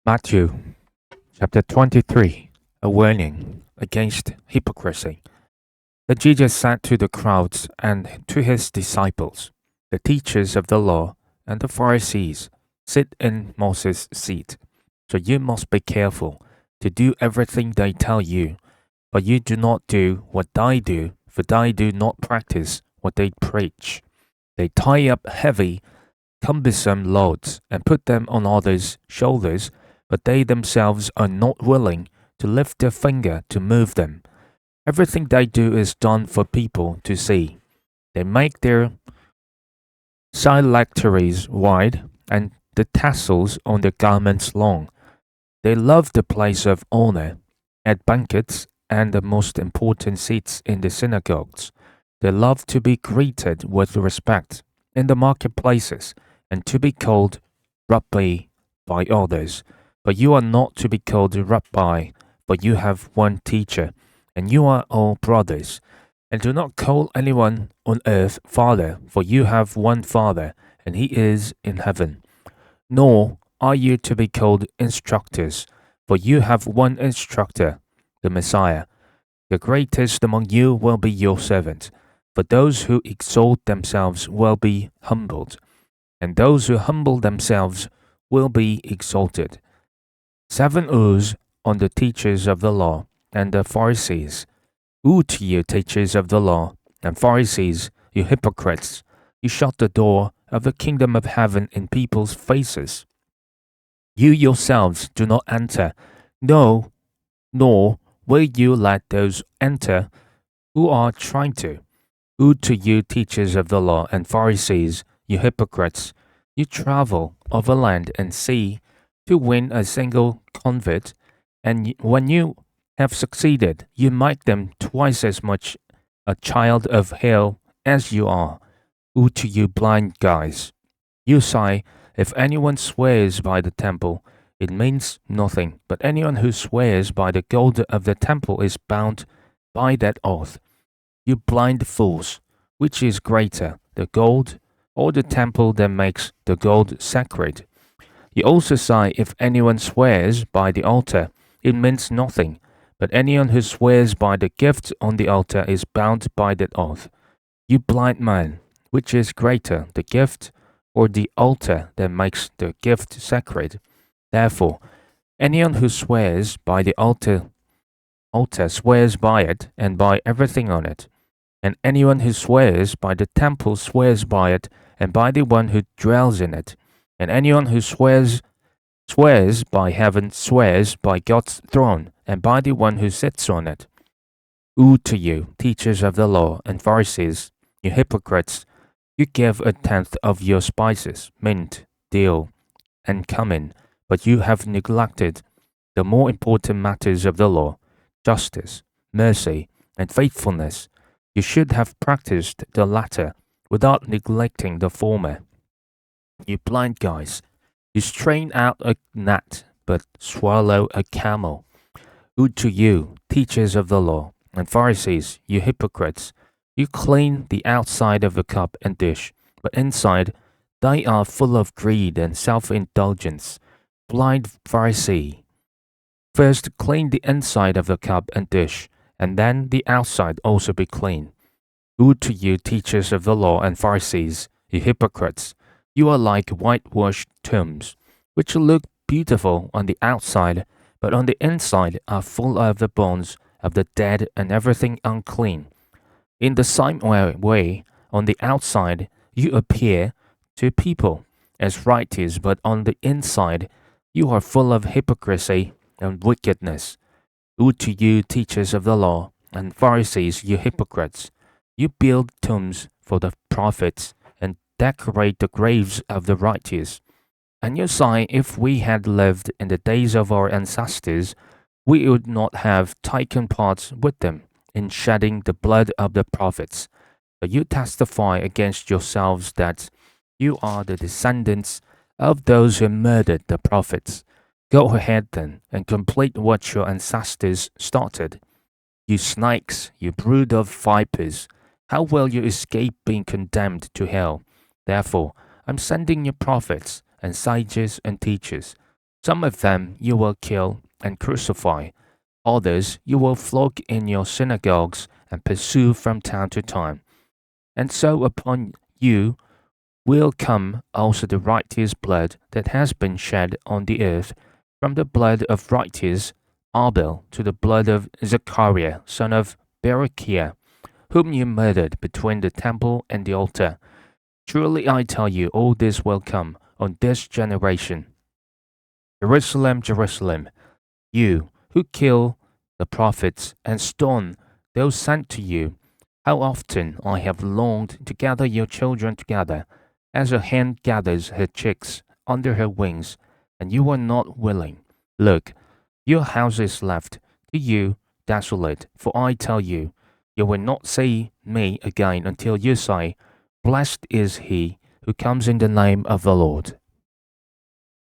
Matthew chapter 23, a warning against hypocrisy. Then Jesus said to the crowds and to his disciples, the teachers of the law and the Pharisees sit in Moses' seat. So you must be careful to do everything they tell you, but you do not do what they do, for they do not practice what they preach. They tie up heavy, cumbersome loads and put them on others' shoulders, but they themselves are not willing to lift their finger to move them. Everything they do is done for people to see. They make their phylacteries wide and the tassels on their garments long. They love the place of honor at banquets and the most important seats in the synagogues. They love to be greeted with respect in the marketplaces and to be called Rabbi by others. But you are not to be called Rabbi, but you have one teacher, and you are all brothers. And do not call anyone on earth Father, for you have one Father, and he is in heaven. Nor are you to be called instructors, for you have one instructor, the Messiah. The greatest among you will be your servant, for those who exalt themselves will be humbled, and those who humble themselves will be exalted. 7 O's on the teachers of the law and the Pharisees. Woe to you, teachers of the law and Pharisees, you hypocrites! You shut the door of the kingdom of heaven in people's faces. You yourselves do not enter, no, nor will you let those enter who are trying to. Woe to you, teachers of the law and Pharisees, you hypocrites! You travel over land and sea to win a single convert, and when you have succeeded, you make them twice as much a child of hell as you are. Woe to you, blind guys! You say, if anyone swears by the temple, it means nothing, but anyone who swears by the gold of the temple is bound by that oath. You blind fools! Which is greater, the gold or the temple that makes the gold sacred? You also say, if anyone swears by the altar, it means nothing, but anyone who swears by the gift on the altar is bound by that oath. You blind man! Which is greater, the gift or the altar that makes the gift sacred? Therefore, anyone who swears by the altar swears by it and by everything on it. And anyone who swears by the temple swears by it and by the one who dwells in it. And anyone who swears by heaven swears by God's throne and by the one who sits on it. Woe to you, teachers of the law and Pharisees, you hypocrites! You give a tenth of your spices, mint, dill, and cumin, but you have neglected the more important matters of the law, justice, mercy, and faithfulness. You should have practiced the latter without neglecting the former. You blind guys! You strain out a gnat, but swallow a camel. Woe to you, teachers of the law and Pharisees, you hypocrites! You clean the outside of the cup and dish, but inside they are full of greed and self-indulgence. Blind Pharisee! First clean the inside of the cup and dish, and then the outside also be clean. Woe to you, teachers of the law and Pharisees, you hypocrites! You are like whitewashed tombs, which look beautiful on the outside, but on the inside are full of the bones of the dead and everything unclean. In the same way, on the outside you appear to people as righteous, but on the inside you are full of hypocrisy and wickedness. Woe to you, teachers of the law and Pharisees, you hypocrites! You build tombs for the prophets and decorate the graves of the righteous. And you say, if we had lived in the days of our ancestors, we would not have taken part with them in shedding the blood of the prophets. But you testify against yourselves that you are the descendants of those who murdered the prophets. Go ahead then and complete what your ancestors started. You snakes, you brood of vipers, how will you escape being condemned to hell? Therefore, I'm sending you prophets and sages and teachers. Some of them you will kill and crucify, others you will flog in your synagogues and pursue from town to town. And so upon you will come also the righteous blood that has been shed on the earth, from the blood of righteous Abel to the blood of Zechariah, son of Berechiah, whom you murdered between the temple and the altar. Truly I tell you, all this will come on this generation. Jerusalem, Jerusalem, you who kill the prophets and stone those sent to you, how often I have longed to gather your children together, as a hen gathers her chicks under her wings, and you were not willing. Look, your house is left to you desolate, for I tell you, you will not see me again until you say, Blessed is he who comes in the name of the Lord.